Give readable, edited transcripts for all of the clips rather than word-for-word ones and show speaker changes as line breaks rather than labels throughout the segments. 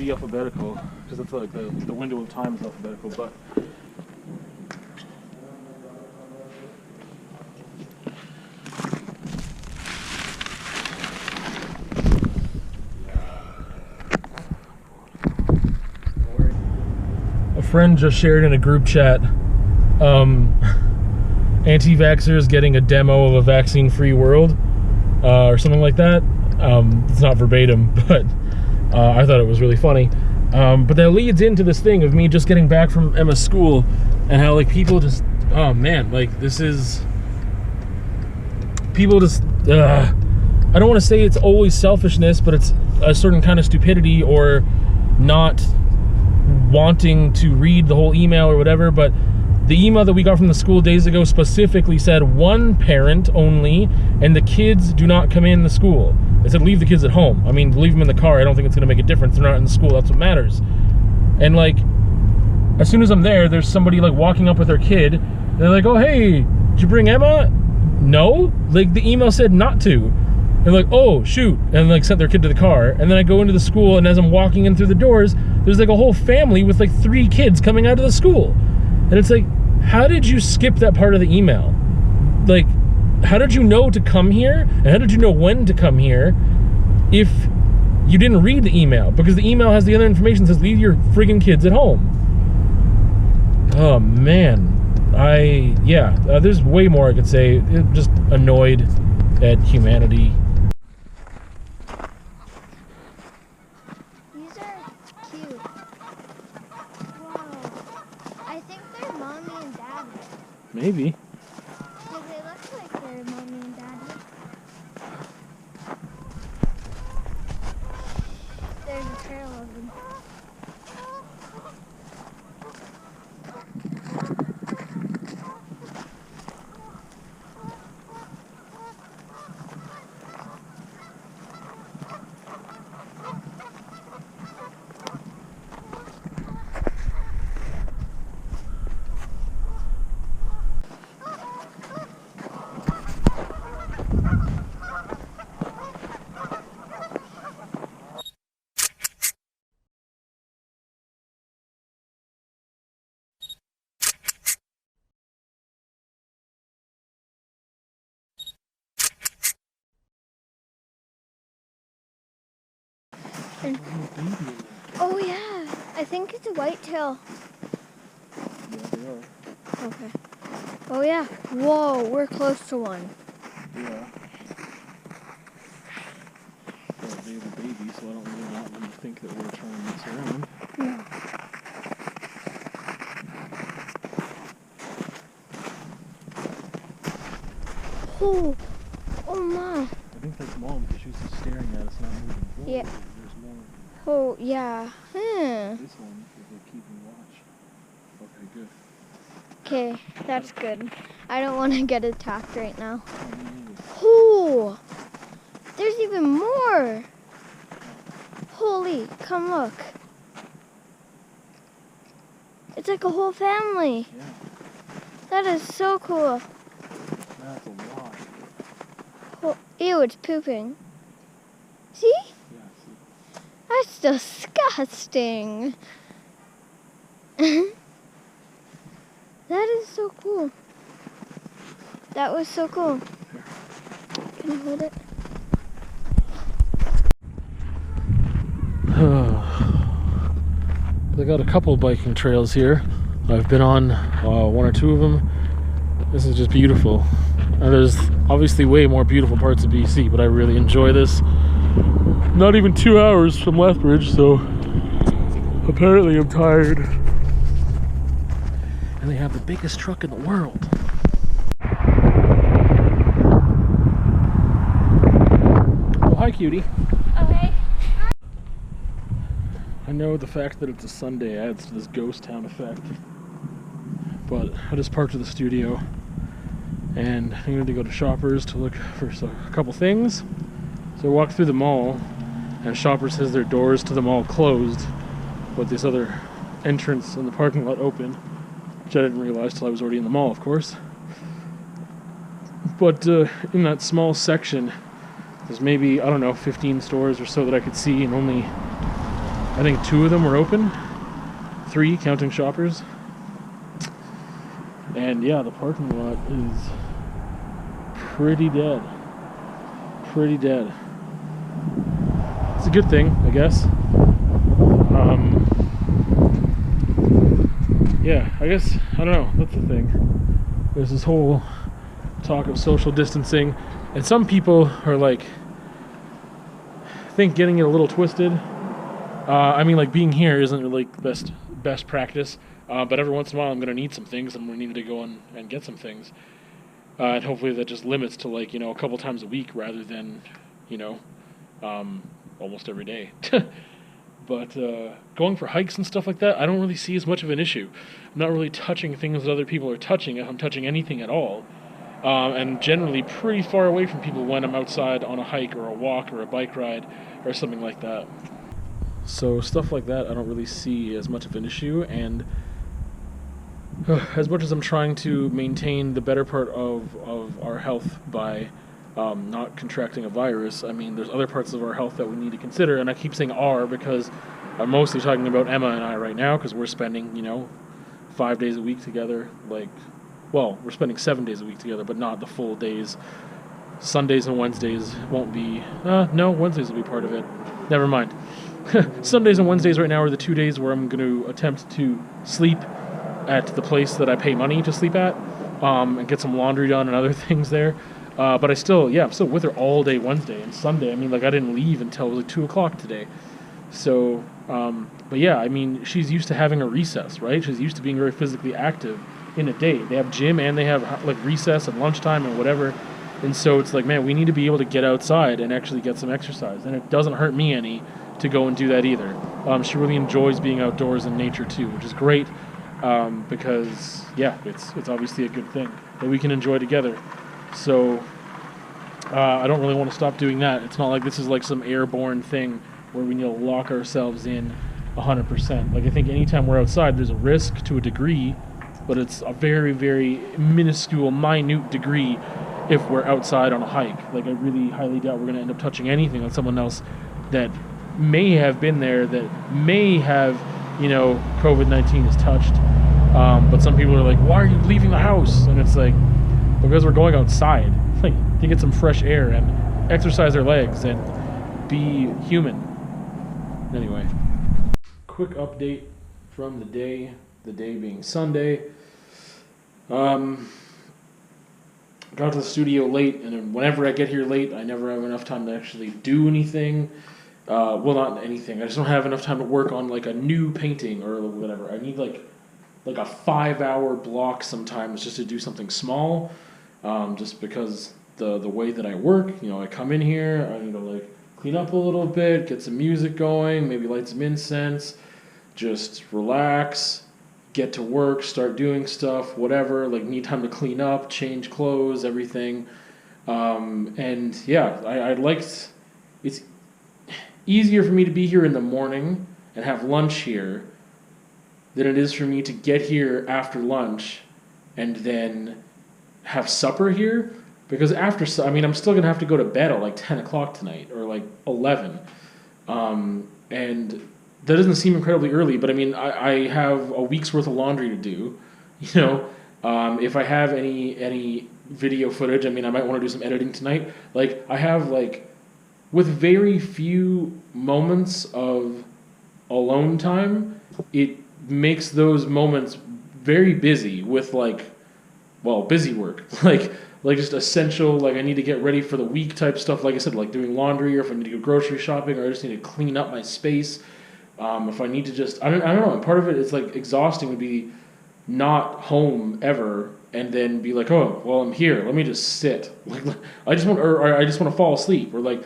be alphabetical because it's like the window of time is alphabetical, but a friend just shared in a group chat anti-vaxxers getting a demo of a vaccine-free world or something like that. It's not verbatim, but I thought it was really funny. But that leads into this thing of me just getting back from Emma's school and how, like, people just, oh man, like, this is, people just, I don't want to say it's always selfishness, but it's a certain kind of stupidity or not wanting to read the whole email or whatever. But the email that we got from the school days ago specifically said one parent only, and the kids do not come in the school. It said leave the kids at home. I mean, leave them in the car. I don't think it's going to make a difference. They're not in the school. That's what matters. And, like, as soon as I'm there, there's somebody, like, walking up with their kid. They're like, oh, hey, did you bring Emma? No. Like, the email said not to. And, like, oh, shoot. And, like, sent their kid to the car. And then I go into the school, and as I'm walking in through the doors, there's, like, a whole family with, like, 3 kids coming out of the school. And it's like, how did you skip that part of the email? Like, how did you know to come here? And how did you know when to come here if you didn't read the email? Because the email has the other information that says leave your friggin' kids at home. Oh, man. There's way more I could say. I'm just annoyed at humanity.
These are cute. Wow. I think they're mommy and daddy.
Maybe.
Because they look like they're mommy and daddy. There's a trail of them. Oh yeah, I think it's a whitetail.
Yeah, they are.
Okay. Oh yeah. Whoa, we're close to one.
Yeah. Well, they have a baby, so I don't really want them to think that we're trying to mess around.
No. Oh my.
I think that's Mom because she's just staring at us, not moving. Whoa,
Yeah.
There's more.
Oh yeah.
This one is like keeping watch. Okay, good.
Okay, that's good. I don't want to get attacked right now.
Oh, me neither.
Oh, there's even more. Holy, come look. It's like a whole family.
Yeah,
That is so cool.
that's a lot.
Oh, ew, it's pooping. See?
Yeah, see.
That's disgusting. That is so cool. That was so cool. Can you hold it?
They got a couple biking trails here. I've been on 1 or 2 of them. This is just beautiful. And there's obviously way more beautiful parts of BC, but I really enjoy this. Not even 2 hours from Lethbridge, so apparently I'm tired. And they have the biggest truck in the world. Oh, hi, cutie.
Okay.
I know the fact that it's a Sunday adds to this ghost town effect, but I just parked at the studio and I needed to go to Shoppers to look for a couple things. So I walked through the mall, and Shoppers has their doors to the mall closed, but this other entrance in the parking lot open, which I didn't realize till I was already in the mall, of course. But in that small section, there's maybe, I don't know, 15 stores or so that I could see, and only I think 2 of them were open. 3, counting Shoppers. And yeah, the parking lot is pretty dead. Pretty dead. It's a good thing, I guess. Yeah, I guess, I don't know, that's the thing. There's this whole talk of social distancing, and some people are like, I think getting it a little twisted. I mean, like, being here isn't really best practice, but every once in a while I'm going to need some things, and we need to go and get some things. And hopefully that just limits to, like, a couple times a week rather than, almost every day. But going for hikes and stuff like that, I don't really see as much of an issue. I'm not really touching things that other people are touching, if I'm touching anything at all. And generally pretty far away from people when I'm outside on a hike or a walk or a bike ride or something like that. So stuff like that I don't really see as much of an issue, and as much as I'm trying to maintain the better part of our health by not contracting a virus, I mean, there's other parts of our health that we need to consider, and I keep saying "are" because I'm mostly talking about Emma and I right now, because we're spending, 5 days a week together, we're spending 7 days a week together, but not the full days. Sundays and Wednesdays won't be, no, Wednesdays will be part of it. Never mind. Sundays and Wednesdays right now are the 2 days where I'm going to attempt to sleep at the place that I pay money to sleep at, and get some laundry done and other things there. But I'm still with her all day Wednesday and Sunday. I mean, I didn't leave until it was 2 o'clock today. So, but yeah, I mean, she's used to having a recess, right? She's used to being very physically active in a day. They have gym and they have recess and lunchtime and whatever. And so it's like, man, we need to be able to get outside and actually get some exercise. And it doesn't hurt me any to go and do that either. She really enjoys being outdoors in nature too, which is great, because yeah, it's obviously a good thing that we can enjoy together. So I don't really want to stop doing that. It's not like this is like some airborne thing where we need to lock ourselves in 100%. I think anytime we're outside, there's a risk to a degree, but it's a very, very minuscule, minute degree if we're outside on a hike. I really highly doubt we're going to end up touching anything on someone else that may have been there, that may have, COVID-19 has touched. But some people are like, why are you leaving the house? And it's like, because we're going outside, to get some fresh air and exercise our legs and be human. Anyway, quick update from the day being Sunday. Got to the studio late, and whenever I get here late, I never have enough time to actually do anything. Well, not anything. I just don't have enough time to work on a new painting or whatever. I need like a 5-hour block sometimes just to do something small. Just because the way that I work, I come in here, I need to clean up a little bit, get some music going, maybe light some incense, just relax, get to work, start doing stuff, whatever, need time to clean up, change clothes, everything. And yeah, it's easier for me to be here in the morning and have lunch here than it is for me to get here after lunch and then have supper here, because I'm still going to have to go to bed at 10 o'clock tonight or 11. And that doesn't seem incredibly early, but I have a week's worth of laundry to do. If I have any video footage, I might want to do some editing tonight. I have with very few moments of alone time, it makes those moments very busy with busy work. Just essential, I need to get ready for the week type stuff, like I said, doing laundry, or if I need to go grocery shopping, or I just need to clean up my space. If I need to just, I don't know, and part of it is exhausting to be not home ever and then be oh, well, I'm here, let me just sit. I just want to fall asleep, or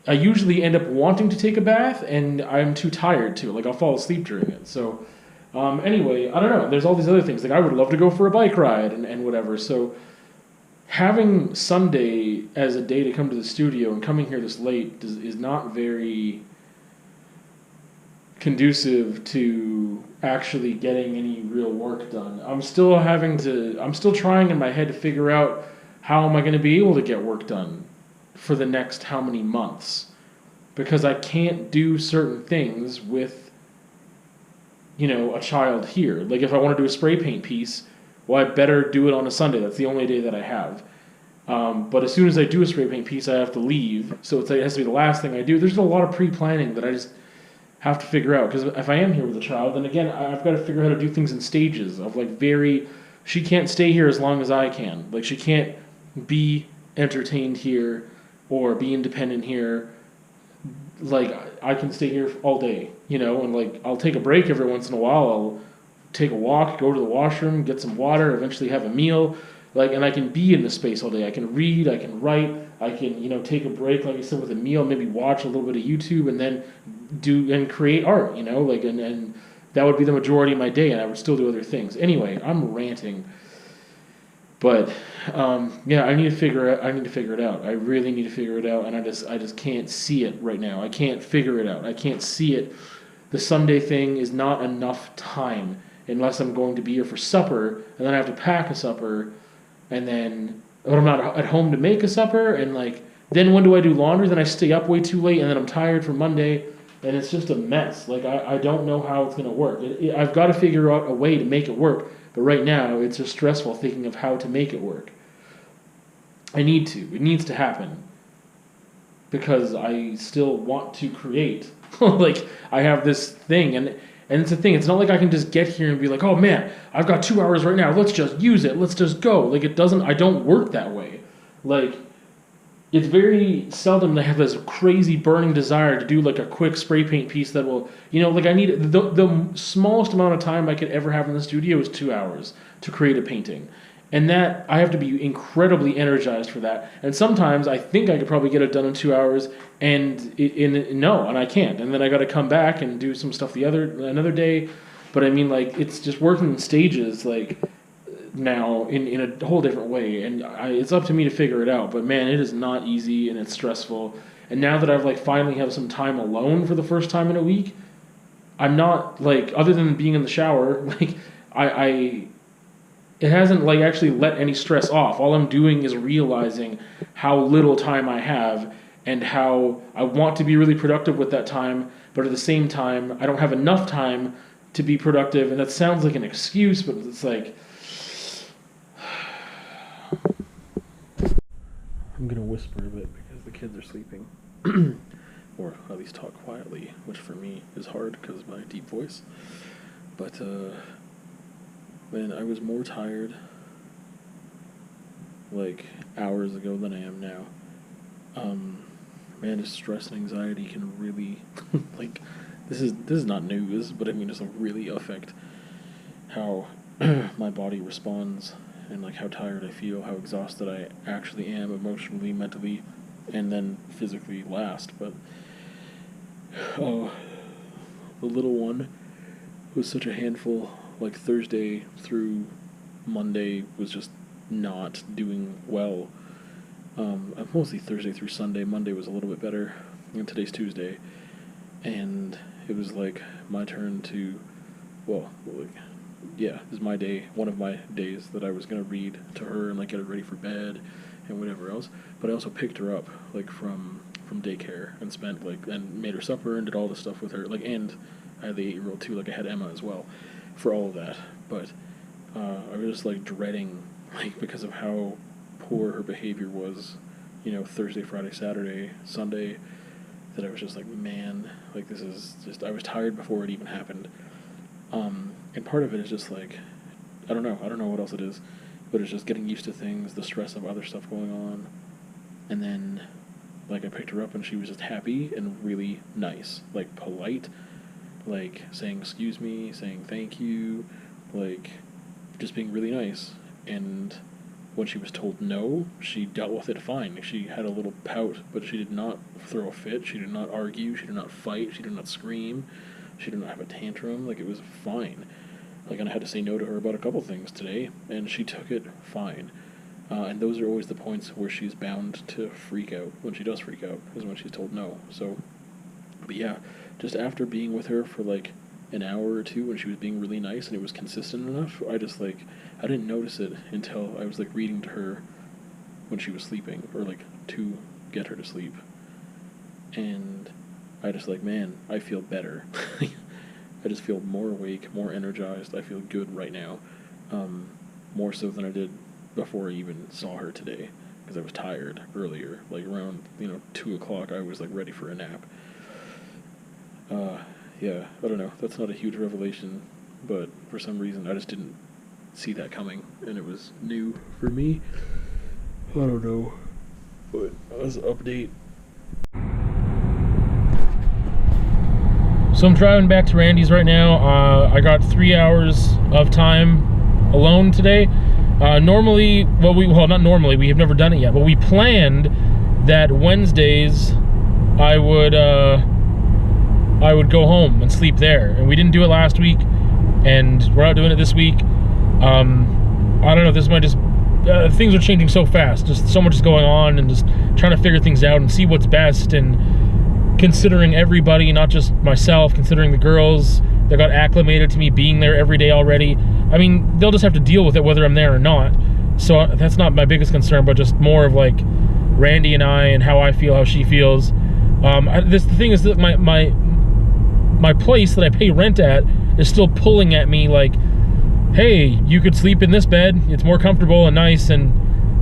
I usually end up wanting to take a bath and I'm too tired to, I'll fall asleep during it. So anyway, I don't know, there's all these other things, I would love to go for a bike ride and whatever. So having Sunday as a day to come to the studio and coming here this late is not very conducive to actually getting any real work done. I'm still trying in my head to figure out how am I going to be able to get work done for the next how many months. because I can't do certain things with, a child here. Like if I want to do a spray paint piece, well, I better do it on a Sunday. That's the only day that I have. But as soon as I do a spray paint piece, I have to leave. So it has to be the last thing I do. There's a lot of pre-planning that I just have to figure out. Because if I am here with a child, then again, I've got to figure out how to do things in stages of she can't stay here as long as I can. Like she can't be entertained here or be independent here. Like I can stay here all day, and like I'll take a break every once in a while. I'll take a walk, go to the washroom, get some water, eventually have a meal. And I can be in the space all day. I can read, I can write, I can, take a break, like I said, with a meal, maybe watch a little bit of YouTube and then do and create art, and that would be the majority of my day, and I would still do other things. Anyway, I'm ranting. But I need to figure it out. I really need to figure it out, and I just can't see it right now. I can't figure it out. I can't see it. The Sunday thing is not enough time unless I'm going to be here for supper, and then I have to pack a supper. And then, when I'm not at home to make a supper, and then when do I do laundry? Then I stay up way too late, and then I'm tired for Monday, and it's just a mess. I don't know how it's going to work. I've got to figure out a way to make it work, but right now it's just stressful thinking of how to make it work. It needs to happen, because I still want to create. I have this thing, and it's a thing. It's not like I can just get here and be like, oh man, I've got 2 hours right now. Let's just use it. Let's just go. I don't work that way. It's very seldom that I have this crazy burning desire to do a quick spray paint piece that will, I need, the smallest amount of time I could ever have in the studio is 2 hours to create a painting. And that, I have to be incredibly energized for that. And sometimes I think I could probably get it done in 2 hours, and I can't. And then I got to come back and do some stuff another day. But I mean, it's just working in stages, now in a whole different way. And it's up to me to figure it out. But man, it is not easy, and it's stressful. And now that I've finally have some time alone for the first time in a week, I'm not other than being in the shower, it hasn't actually let any stress off. All I'm doing is realizing how little time I have and how I want to be really productive with that time, but at the same time, I don't have enough time to be productive. And that sounds like an excuse, but it's I'm going to whisper a bit because the kids are sleeping. Or at least talk quietly, which for me is hard because of my deep voice. But, man, I was more tired hours ago than I am now. Man, just stress and anxiety can really this is not news, but I mean just really affect how my body responds and how tired I feel, how exhausted I actually am emotionally, mentally, and then physically last. But the little one was such a handful. Thursday through Monday was just not doing well. Mostly Thursday through Sunday. Monday was a little bit better, and today's Tuesday. And it was my turn to, this is my day, one of my days that I was going to read to her and get her ready for bed and whatever else. But I also picked her up from daycare and spent and made her supper and did all this stuff with her. And I had the 8-year-old too, I had Emma as well, for all of that. But I was just dreading, because of how poor her behavior was, Thursday, Friday, Saturday, Sunday, that I was just man, this is just, I was tired before it even happened. And part of it is just I don't know what else it is, but it's just getting used to things, the stress of other stuff going on. And then I picked her up and she was just happy and really nice, polite, saying excuse me, saying thank you, just being really nice. And when she was told no, she dealt with it fine. She had a little pout, but she did not throw a fit, she did not argue, she did not fight, she did not scream, she did not have a tantrum. It was fine. And I had to say no to her about a couple things today, and she took it fine. And those are always the points where she's bound to freak out. When she does freak out is when she's told no. So, but yeah, just after being with her for an hour or two when she was being really nice and it was consistent enough, I just I didn't notice it until I was reading to her when she was sleeping, or to get her to sleep. and I just like, man, I feel better. I just feel more awake, more energized. I feel good right now, more so than I did before I even saw her today, because I was tired earlier. Like around 2 o'clock, I was like ready for a nap. Yeah, I don't know. That's not a huge revelation, but for some reason I just didn't see that coming, and it was new for me. I don't know, but as an update. So I'm driving back to Randy's right now. I got 3 hours of time alone today. Normally, not normally, we have never done it yet, but we planned that Wednesdays I would go home and sleep there, and we didn't do it last week, and we're not doing it this week. I don't know, this might just, things are changing so fast, just so much is going on, and just trying to figure things out and see what's best, and considering everybody, not just myself, considering the girls that got acclimated to me being there every day already. I mean, they'll just have to deal with it whether I'm there or not, so that's not my biggest concern, but just more of like Randy and I, and how I feel, how she feels. The thing is that my place that I pay rent at is still pulling at me like, hey, you could sleep in this bed, it's more comfortable and nice, and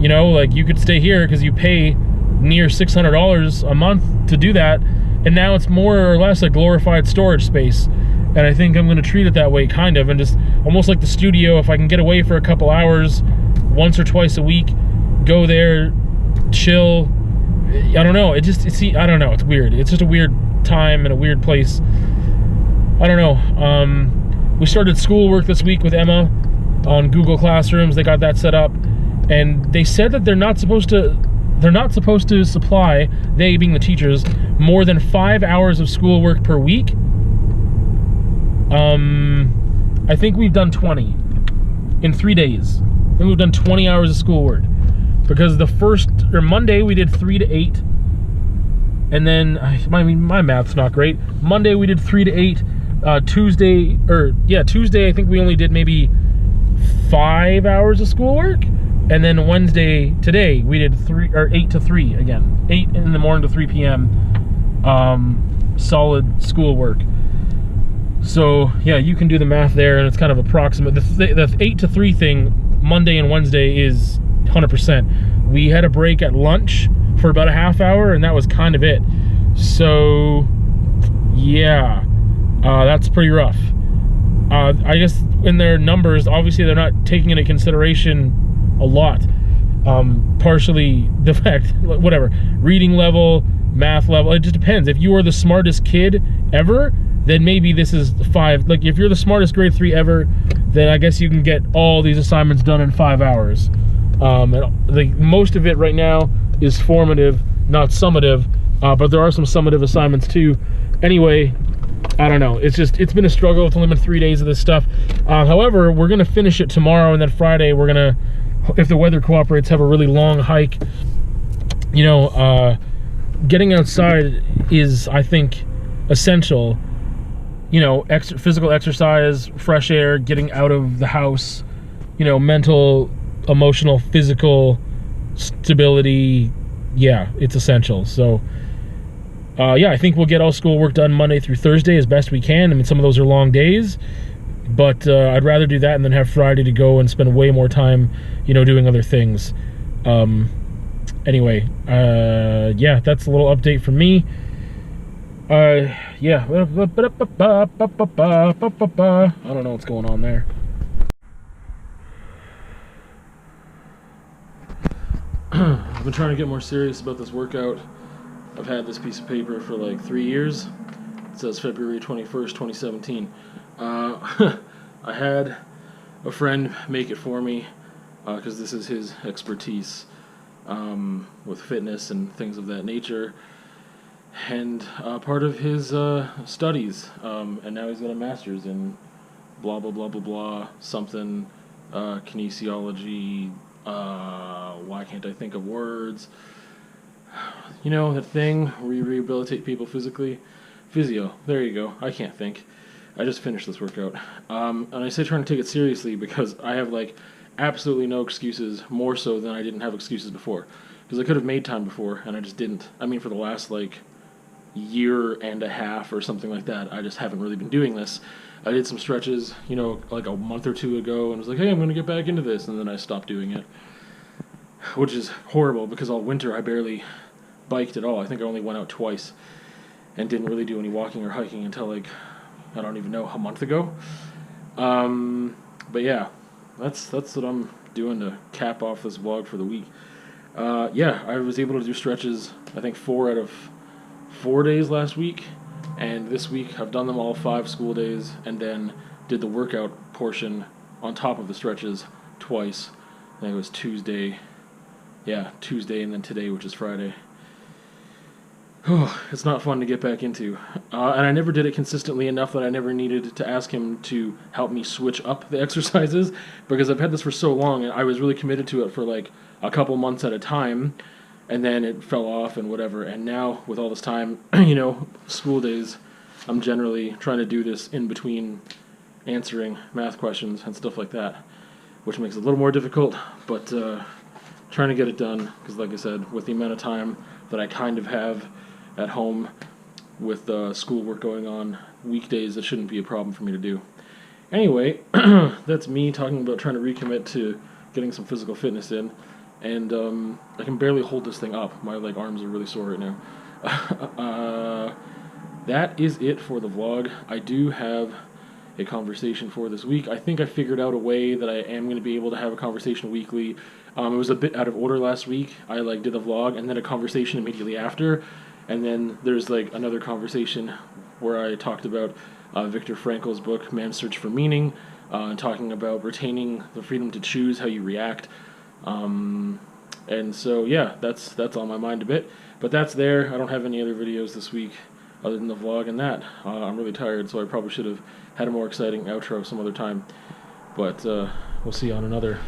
like you could stay here because you pay near $600 a month to do that, and now it's more or less a glorified storage space, and I think I'm going to treat it that way, kind of, and just almost like the studio. If I can get away for a couple hours once or twice a week, go there, chill. I don't know, I don't know, it's weird. It's just a weird time and a weird place. I don't know. We started schoolwork this week with Emma on Google Classrooms. They got that set up, and they said that they're not supposed to supply, they being the teachers, more than 5 hours of schoolwork per week. I think we've done 20 in 3 days. I think we've done 20 hours of schoolwork, because Monday we did 3 to 8, and then my math's not great. Monday we did 3 to 8. Tuesday I think we only did maybe 5 hours of schoolwork. And then Wednesday, today, we did 8 to 3 again. 8 in the morning to 3 p.m. Solid schoolwork. So, yeah, you can do the math there, and it's kind of approximate. The 8 to 3 thing, Monday and Wednesday, is 100%. We had a break at lunch for about a half hour, and that was kind of it. So, yeah, that's pretty rough. I guess in their numbers, obviously they're not taking into consideration a lot. Partially the fact, whatever, reading level, math level, it just depends. If you are the smartest kid ever, then maybe this is 5. Like, if you're the smartest grade 3 ever, then I guess you can get all these assignments done in 5 hours. And most of it right now is formative, not summative, but there are some summative assignments too. Anyway, I don't know. It's been a struggle. It's only been 3 days of this stuff. However, we're gonna finish it tomorrow, and then Friday we're gonna, if the weather cooperates, have a really long hike. Getting outside is, I think, essential. Physical exercise, fresh air, getting out of the house, mental, emotional, physical stability. Yeah, it's essential. So, yeah, I think we'll get all schoolwork done Monday through Thursday as best we can. I mean, some of those are long days, but I'd rather do that and then have Friday to go and spend way more time, doing other things. Anyway, yeah, that's a little update from me. Yeah, I don't know what's going on there. I've been trying to get more serious about this workout. I've had this piece of paper for like 3 years. It says February 21st, 2017. I had a friend make it for me because this is his expertise with fitness and things of that nature. And part of his studies, and now he's got a master's in blah, blah, blah, blah, blah, something, kinesiology, why can't I think of words? That thing where you rehabilitate people physically? Physio, there you go. I can't think. I just finished this workout. And I say trying to take it seriously because I have, absolutely no excuses, more so than I didn't have excuses before. Because I could have made time before, and I just didn't. I mean, for the last, year and a half or something like that. I just haven't really been doing this. I did some stretches, you know, like a month or two ago, and was like, hey, I'm going to get back into this, and then I stopped doing it, which is horrible because all winter I barely biked at all. I think I only went out twice and didn't really do any walking or hiking until, like, I don't even know, a month ago. But yeah, that's what I'm doing to cap off this vlog for the week. Yeah, I was able to do stretches, I think 4 out of 4 days last week, and this week I've done them all 5 school days, and then did the workout portion on top of the stretches twice. I think it was Tuesday, and then today, which is Friday. It's not fun to get back into. And I never did it consistently enough that I never needed to ask him to help me switch up the exercises, because I've had this for so long, and I was really committed to it for like a couple months at a time, and then it fell off and whatever. And now, with all this time, you know, school days, I'm generally trying to do this in between answering math questions and stuff like that, which makes it a little more difficult, but trying to get it done, because like I said, with the amount of time that I kind of have at home with schoolwork going on weekdays, it shouldn't be a problem for me to do. Anyway, that's me talking about trying to recommit to getting some physical fitness in, and I can barely hold this thing up. My arms are really sore right now. That is it for the vlog. I do have a conversation for this week. I think I figured out a way that I am going to be able to have a conversation weekly. It was a bit out of order last week. I did a vlog and then a conversation immediately after, and then there's another conversation where I talked about Viktor Frankl's book, Man's Search for Meaning, and talking about retaining the freedom to choose how you react. And so yeah, that's on my mind a bit. But that's there. I don't have any other videos this week other than the vlog and that. I'm really tired, so I probably should have had a more exciting outro some other time. But we'll see you on another